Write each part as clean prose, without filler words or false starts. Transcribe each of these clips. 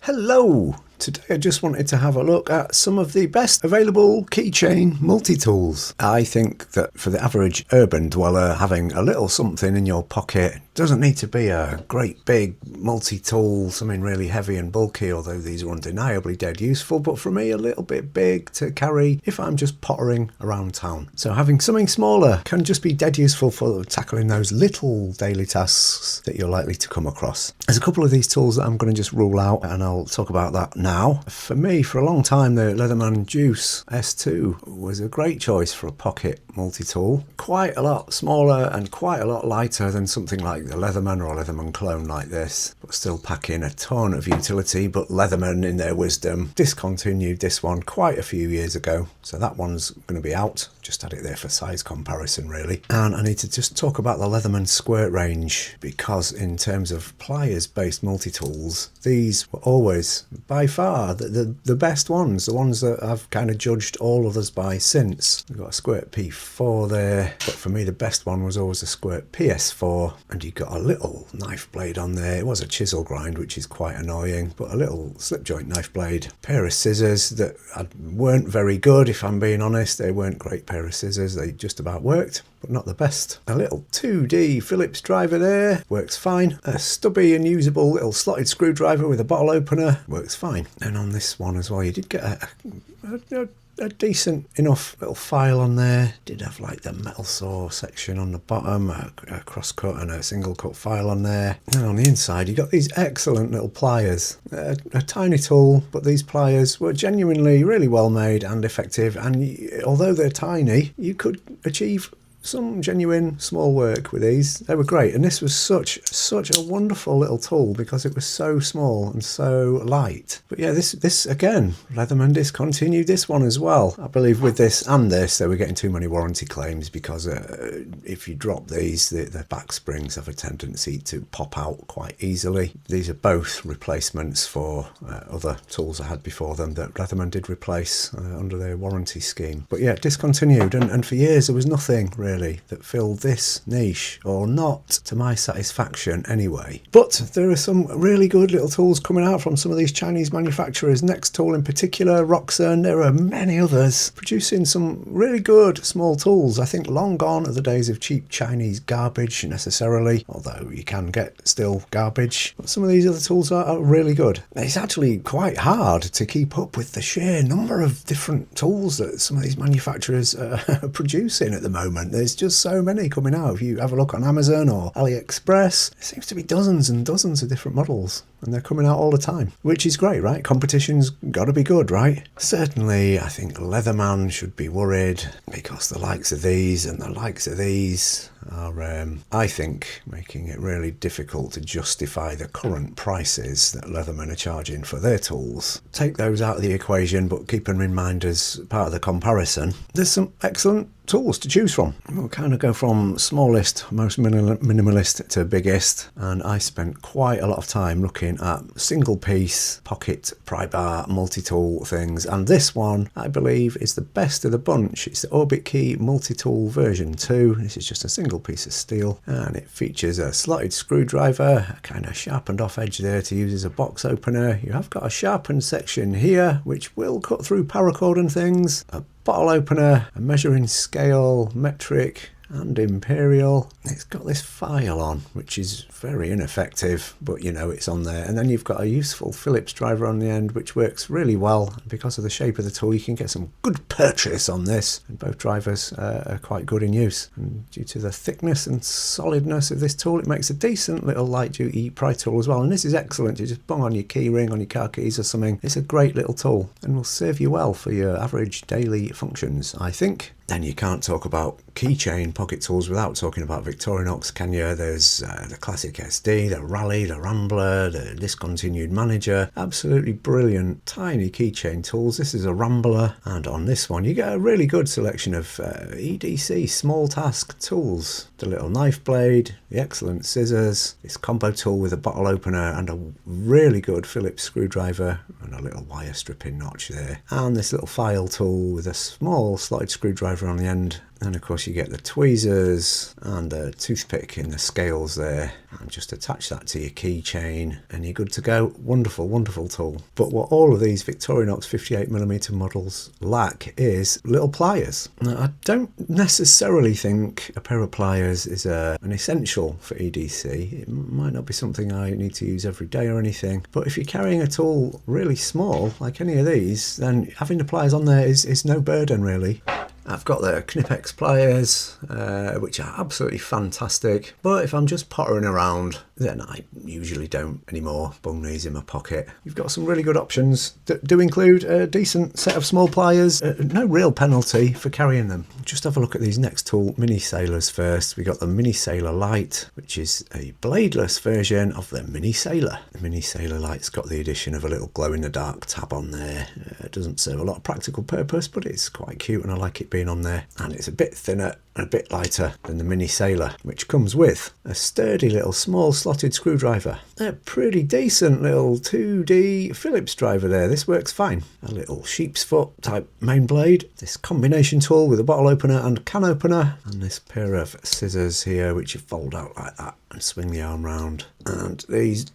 Hello! Today I just wanted to have a look at some of the best available keychain multi-tools. I think that for the average urban dweller, having a little something in your pocket doesn't need to be a great big multi-tool, something really heavy and bulky, although these are undeniably dead useful, but for me a little bit big to carry if I'm just pottering around town. So having something smaller can just be dead useful for tackling those little daily tasks that you're likely to come across. There's a couple of these tools that I'm going to just rule out, and I'll talk about that now. For me, for a long time, the Leatherman Juice S2 was a great choice for a pocket multi-tool. Quite a lot smaller and quite a lot lighter than something like the Leatherman or Leatherman clone like this, but still packing a ton of utility. But Leatherman, in their wisdom, discontinued this one quite a few years ago, so that one's going to be out. Just had it there for size comparison, really. And I need to just talk about the Leatherman Squirt range, because in terms of pliers-based multi-tools, these were always by far the best ones, the ones that I've kind of judged all others by since. We've got a Squirt P4 there, but for me the best one was always a Squirt PS4, and you got a little knife blade on there. It was a chisel grind, which is quite annoying, but a little slip joint knife blade, pair of scissors that weren't very good, if I'm being honest. They weren't great pair of scissors, they just about worked, but not the best. A little 2D Phillips driver there, works fine. A stubby and usable little slotted screwdriver with a bottle opener, works fine. And on this one as well, you did get a decent enough little file on there. Did have like the metal saw section on the bottom, a cross cut and a single cut file on there. And on the inside you got these excellent little pliers. A tiny tool, but these pliers were genuinely really well made and effective, and although they're tiny, you could achieve some genuine small work with these. They were great, and this was such a wonderful little tool because it was so small and so light. But yeah, this again, Leatherman discontinued this one as well. I believe with this and this they were getting too many warranty claims, because if you drop these, the back springs have a tendency to pop out quite easily. These are both replacements for other tools I had before them that Leatherman did replace under their warranty scheme. But yeah, discontinued, and for years there was nothing really that filled this niche, or not to my satisfaction anyway. But there are some really good little tools coming out from some of these Chinese manufacturers, Nextool in particular, Roxxon. There are many others producing some really good small tools. I think long gone are the days of cheap Chinese garbage necessarily, although you can get still garbage. But some of these other tools are really good. It's actually quite hard to keep up with the sheer number of different tools that some of these manufacturers are producing at the moment. There's just so many coming out. If you have a look on Amazon or AliExpress, there seems to be dozens and dozens of different models, and they're coming out all the time, which is great, right? Competition's got to be good, right? Certainly, I think Leatherman should be worried, because the likes of these and the likes of these are, I think, making it really difficult to justify the current prices that Leatherman are charging for their tools. Take those out of the equation, but keep them in mind as part of the comparison. There's some excellent tools to choose from. We'll kind of go from smallest, most minimalist to biggest, and I spent quite a lot of time looking at single piece pocket pry bar multi-tool things, and this one I believe is the best of the bunch. It's the Orbit Key multi-tool version 2. This is just a single piece of steel, and it features a slotted screwdriver, a kind of sharpened off edge there to use as a box opener. You have got a sharpened section here which will cut through paracord and things, a bottle opener, a measuring scale, metric and imperial. It's got this file on, which is very ineffective, but you know it's on there. And then you've got a useful Phillips driver on the end, which works really well. Because of the shape of the tool, you can get some good purchase on this, and both drivers are quite good in use. And due to the thickness and solidness of this tool, it makes a decent little light duty pry tool as well. And this is excellent to just bung on your key ring, on your car keys or something. It's a great little tool and will serve you well for your average daily functions, I think. Then you can't talk about keychain pocket tools without talking about Victorinox, can you? There's the Classic SD, the Rally, the Rambler, the Discontinued Manager. Absolutely brilliant tiny keychain tools. This is a Rambler, and on this one you get a really good selection of EDC small task tools. The little knife blade, the excellent scissors, this combo tool with a bottle opener and a really good Phillips screwdriver and a little wire stripping notch there, and this little file tool with a small slotted screwdriver on the end. And of course you get the tweezers and the toothpick in the scales there, and just attach that to your keychain and you're good to go. Wonderful, wonderful tool. But what all of these Victorinox 58mm models lack is little pliers. Now, I don't necessarily think a pair of pliers is an essential for EDC. It might not be something I need to use every day or anything, but if you're carrying a tool really small like any of these, then having the pliers on there is no burden really. I've got the Knipex pliers, which are absolutely fantastic, but if I'm just pottering around, then I usually don't anymore bung these in my pocket. You've got some really good options that do include a decent set of small pliers, no real penalty for carrying them. Just have a look at these Nextool Mini Sailors first. We got the Mini Sailor Lite, which is a bladeless version of the Mini Sailor. The Mini Sailor Lite's got the addition of a little glow-in-the-dark tab on there. It doesn't serve a lot of practical purpose, but it's quite cute and I like it being on there. And it's a bit thinner and a bit lighter than the Mini Sailor, which comes with a sturdy little small slotted screwdriver. A pretty decent little 2D Phillips driver there. This works fine. A little sheep's foot type main blade. This combination tool with a bottle opener and can opener. And this pair of scissors here, which you fold out like that and swing the arm round. And these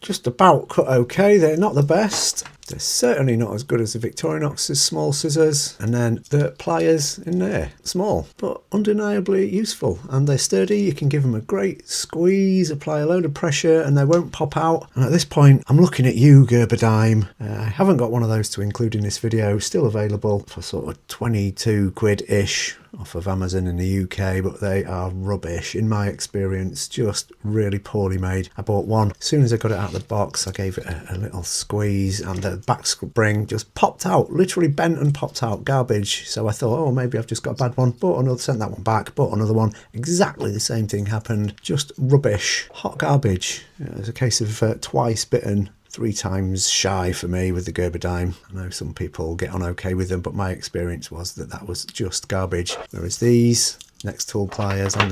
just about cut okay. They're not the best. They're certainly not as good as the Victorinox's small scissors. And then the pliers in there, small, but undeniably useful. And they're sturdy. You can give them a great squeeze, apply a load of pressure, and they won't pop out. And at this point, I'm looking at you, Gerberdime. I haven't got one of those to include in this video. Still available for sort of 22 quid-ish off of Amazon in the UK, but they are rubbish in my experience, just really poorly made. I bought one. As soon as I got it out of the box, I gave it a little squeeze and the back spring just popped out, literally bent and popped out, garbage. So I thought, oh, maybe I've just got a bad one. Bought another, sent that one back, bought another one. Exactly the same thing happened, just rubbish, hot garbage. It was a case of twice bitten, 3 times shy for me with the Gerberdime. I know some people get on okay with them, but my experience was that that was just garbage. Whereas these Nextool pliers and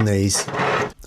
these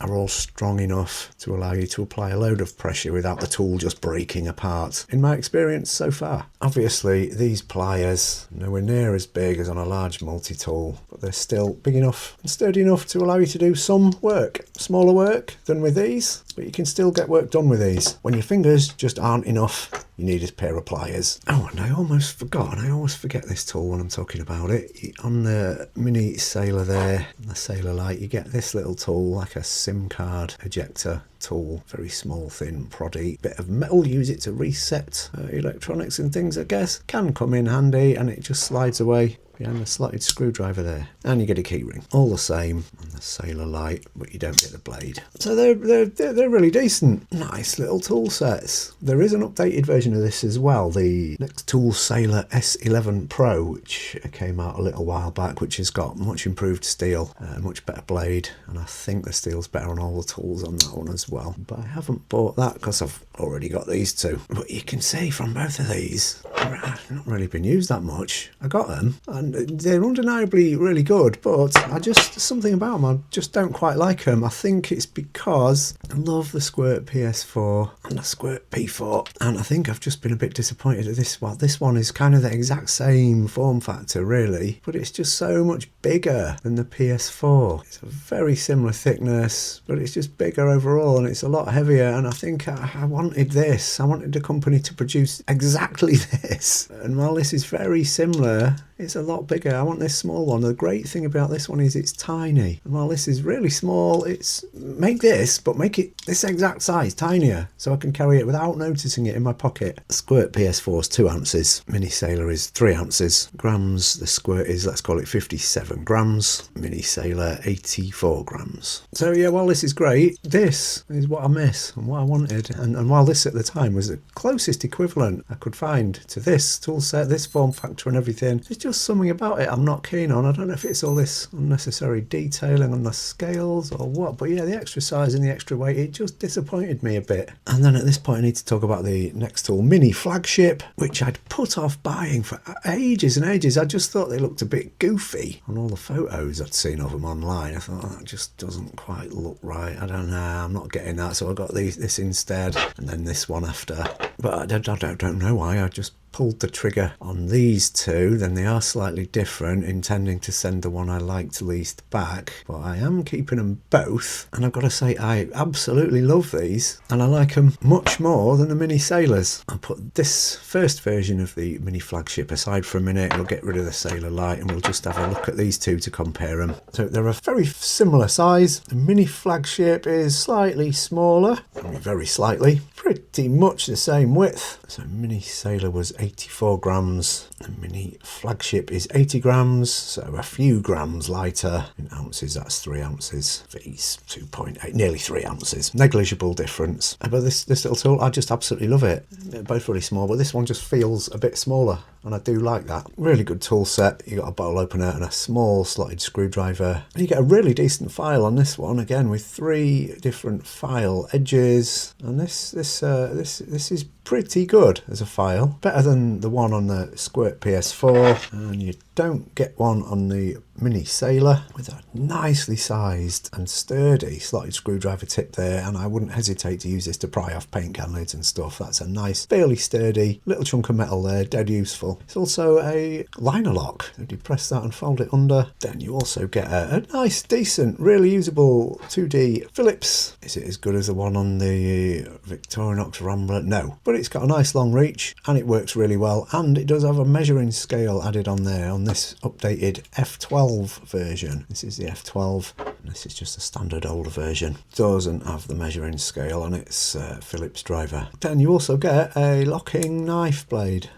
are all strong enough to allow you to apply a load of pressure without the tool just breaking apart, in my experience so far. Obviously these pliers are nowhere near as big as on a large multi-tool, but they're still big enough and sturdy enough to allow you to do some work. Smaller work than with these, but you can still get work done with these. When your fingers just aren't enough, you need a pair of pliers. Oh, and I almost forgot, and I always forget this tool when I'm talking about it. On the Mini Sailor there, the Sailor Lite, you get this little tool, like a SIM card ejector tool. Very small, thin, proddy bit of metal. Use it to reset electronics and things, I guess. Can come in handy, and it just slides away behind the slotted screwdriver there. And you get a keyring. All the same on the Sailor Lite, but you don't get the blade. So they're really decent. Nice little tool sets. There is an updated version of this as well, the Nextool Sailor S11 Pro, which came out a little while back, which has got much improved steel, much better blade, and I think the steel's better on all the tools on that one as well. But I haven't bought that because I've already got these two. But you can see from both of these, they've not really been used that much. I got them, and they're undeniably really good, but something about them, I just don't quite like them. I think it's because I love the Squirt PS4 and the Squirt P4, and I think I've just been a bit disappointed at this one. This one is kind of the exact same form factor really, but it's just so much bigger than the PS4. It's a very similar thickness, but it's just bigger overall, and it's a lot heavier, and I think I wanted this. I wanted the company to produce exactly this, and while this is very similar, it's a lot bigger. I want this small one. The great thing about this one is it's tiny. And while this is really small, make this, but make it this exact size, tinier, so I can carry it without noticing it in my pocket. Squirt PS4 is 2 ounces. Mini Sailor is 3 ounces. Grams, the Squirt is, let's call it 57 grams. Mini Sailor, 84 grams. So yeah, while this is great, this is what I miss and what I wanted. And while this at the time was the closest equivalent I could find to this tool set, this form factor and everything, there's just something about it I'm not keen on. I don't know if it's all this unnecessary detailing on the scales or what, but yeah, the extra size and the extra weight, it just disappointed me a bit. And then at this point I need to talk about the Nextool Mini Flagship, which I'd put off buying for ages and ages. I just thought they looked a bit goofy on all the photos I'd seen of them online. I thought, oh, that just doesn't quite look right. I don't know, I'm not getting that, so I got this instead, and then this one after. But I don't know why, I just pulled the trigger on these two, then they are slightly different, intending to send the one I liked least back, but I am keeping them both, and I've got to say I absolutely love these, and I like them much more than the Mini Sailors. I'll put this first version of the Mini Flagship aside for a minute. We'll get rid of the Sailor Light and we'll just have a look at these two to compare them. So they're a very similar size. The Mini Flagship is slightly smaller, I mean very slightly, pretty much the same width. So Mini Sailor was 84 grams, the Mini Flagship is 80 grams, so a few grams lighter. In ounces, that's 3 ounces. These 2.8, nearly 3 ounces. Negligible difference. But this little tool, I just absolutely love it. They're both really small, but this one just feels a bit smaller, and I do like that. Really good tool set. You got a bottle opener and a small slotted screwdriver. And you get a really decent file on this one, again with 3 different file edges. And this is pretty good as a file. Better than the one on the Squirt PS4, and you don't get one on the Mini Sailor, with a nicely sized and sturdy slotted screwdriver tip there, and I wouldn't hesitate to use this to pry off paint can lids and stuff. That's a nice, fairly sturdy little chunk of metal there, dead useful. It's also a liner lock. So you press that and fold it under, then you also get a nice, decent, really usable 2D Phillips. Is it as good as the one on the Victorinox Rambler? No, but it's got a nice long reach and it works really well, and it does have a measuring scale added on there on this updated F12 version. This is the F12 and this is just a standard older version. Doesn't have the measuring scale on its Phillips driver. Then you also get a locking knife blade.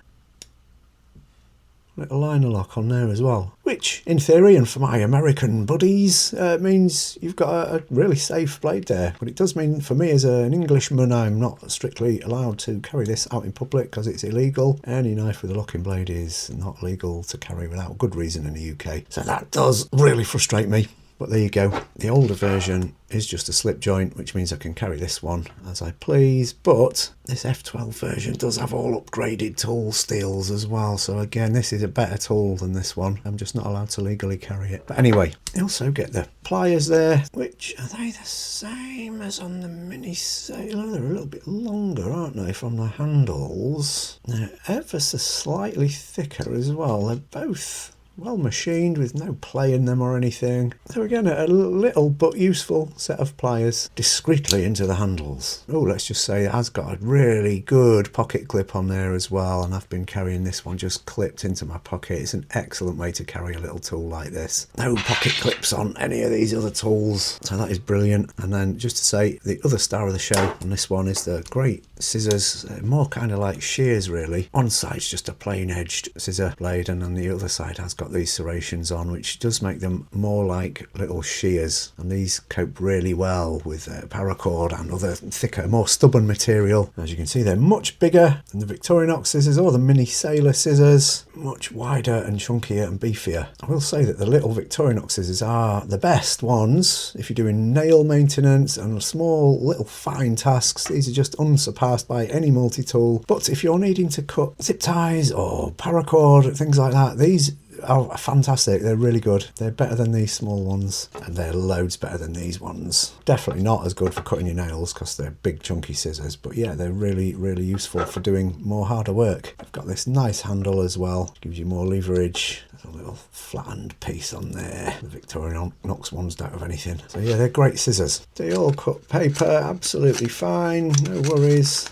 Little liner lock on there as well, which in theory and for my American buddies means you've got a really safe blade there. But it does mean for me as an Englishman, I'm not strictly allowed to carry this out in public because it's illegal. Any knife with a locking blade is not legal to carry without good reason in the UK. So that does really frustrate me. But there you go. The older version is just a slip joint, which means I can carry this one as I please. But this F12 version does have all upgraded tool steels as well. So again, this is a better tool than this one. I'm just not allowed to legally carry it. But anyway, you also get the pliers there, which are they the same as on the Mini Sailor? They're a little bit longer, aren't they, from the handles? They're ever so slightly thicker as well. They're both well machined with no play in them or anything. So again, a little but useful set of pliers discreetly into the handles. Oh, let's just say it has got a really good pocket clip on there as well, and I've been carrying this one just clipped into my pocket. It's an excellent way to carry a little tool like this. No pocket clips on any of these other tools, so that is brilliant. And then just to say, the other star of the show on this one is the great scissors, more kind of like shears really. One side's just a plain edged scissor blade, and on the other side has got these serrations on, which does make them more like little shears, and these cope really well with paracord and other thicker, more stubborn material. As you can see, they're much bigger than the Victorinox scissors or the Mini Sailor scissors, much wider and chunkier and beefier. I will say that the little Victorinox scissors are the best ones if you're doing nail maintenance and small little fine tasks. These are just unsurpassed by any multi-tool. But if you're needing to cut zip ties or paracord, things like that, these are fantastic. They're really good. They're better than these small ones, and they're loads better than these ones. Definitely not as good for cutting your nails because they're big chunky scissors, but yeah, they're really useful for doing more harder work. I've got this nice handle as well, gives you more leverage. There's a little flattened piece on there. The Victorinox ones don't have anything. So yeah, they're great scissors. They all cut paper absolutely fine, no worries,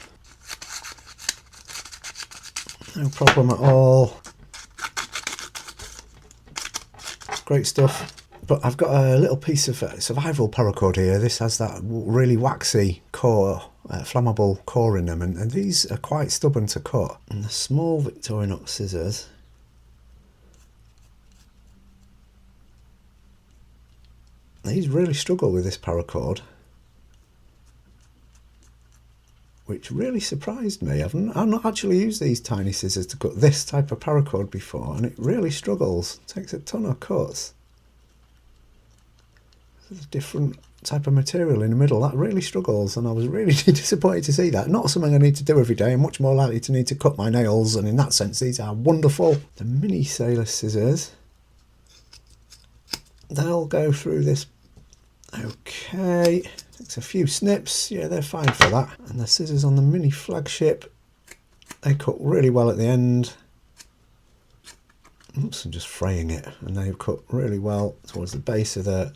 no problem at all. Great stuff. But I've got a little piece of survival paracord here. This has that really waxy core, flammable core in them, and these are quite stubborn to cut. And the small Victorinox scissors, these really struggle with this paracord, which really surprised me. I've not actually used these tiny scissors to cut this type of paracord before, and it really struggles. It takes a ton of cuts. There's a different type of material in the middle that really struggles, and I was really disappointed to see that. Not something I need to do every day. I'm much more likely to need to cut my nails, and in that sense these are wonderful. The Mini Sailor scissors, they'll go through this okay. Takes a few snips, yeah, they're fine for that. And the scissors on the Mini Flagship They cut really well at the end. Oops, I'm just fraying it, and they've cut really well towards the base of the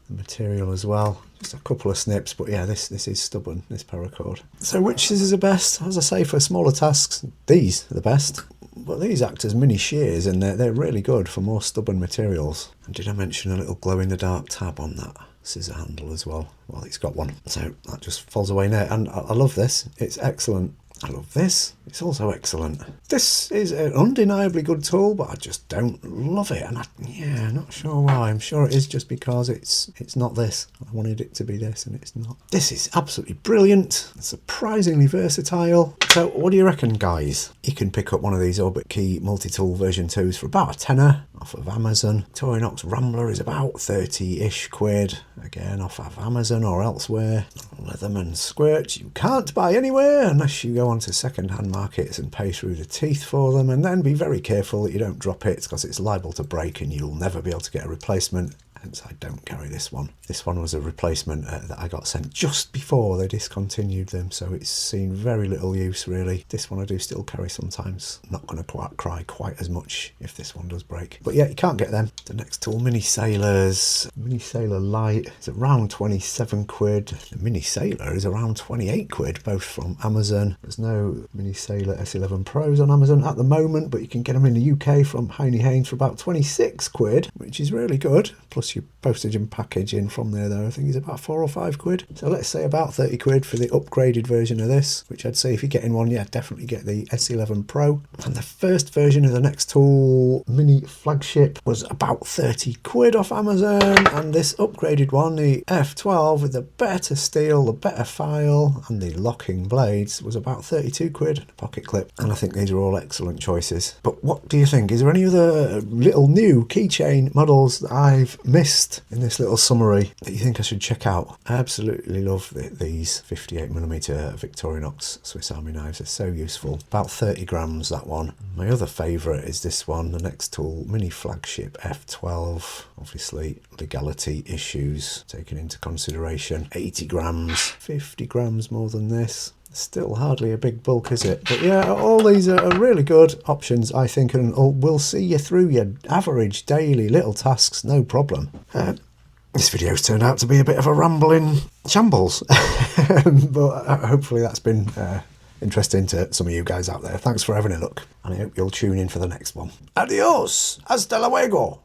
material as well. Just a couple of snips, but yeah, this is stubborn, this paracord. So which scissors are best? As I say, for smaller tasks, these are the best. But these act as mini shears, and they're really good for more stubborn materials. And did I mention a little glow-in-the-dark tab on that scissor handle as well? Well, it's got one, so that just falls away now. And I love this, it's excellent. I love this, it's also excellent. This is an undeniably good tool, but I just don't love it, and yeah, not sure why. I'm sure it is just because it's not this. I wanted it to be this, and it's not. This is absolutely brilliant, surprisingly versatile. So what do you reckon, guys? You can pick up one of these Orbit Key multi-tool version 2s for about a tenner off of Amazon. Victorinox Rambler is about 30-ish quid, again off of Amazon or elsewhere. Leatherman squirts you can't buy anywhere unless you go onto second-hand markets and pay through the teeth for them, and then be very careful that you don't drop it because it's liable to break and you'll never be able to get a replacement. Hence I don't carry this one. This one was a replacement that I got sent just before they discontinued them, so it's seen very little use really. This one I do still carry sometimes. Not going to cry quite as much if this one does break. But yeah, you can't get them. The Nextool Mini Sailors. Mini Sailor Light is around 27 quid. The Mini Sailor is around 28 quid, both from Amazon. There's no Mini Sailor S11 Pros on Amazon at the moment, but you can get them in the UK from Heine Haynes for about 26 quid, which is really good. Plus your postage and packaging from there though, I think is about 4 or 5 quid. So let's say about 30 quid for the upgraded version of this, which I'd say if you're getting one, yeah, definitely get the S11 Pro. And the first version of the Nextool Mini Flagship was about 30 quid off Amazon, and this upgraded one, the F12 with the better steel, the better file and the locking blades, was about 32 quid, a pocket clip. And I think these are all excellent choices. But what do you think? Is there any other little new keychain models that I've missed in this little summary that you think I should check out? I absolutely love these 58mm Victorinox Swiss Army knives. They're so useful. About 30 grams, that one. My other favourite is this one, the Nextool Mini Flagship F12. Obviously legality issues taken into consideration. 80 grams, 50 grams more than this. Still hardly a big bulk, is it? But yeah, all these are really good options, I think, and will see you through your average daily little tasks, no problem. This video's turned out to be a bit of a rambling shambles, but hopefully that's been interesting to some of you guys out there. Thanks for having a look, and I hope you'll tune in for the next one. Adios! Hasta luego!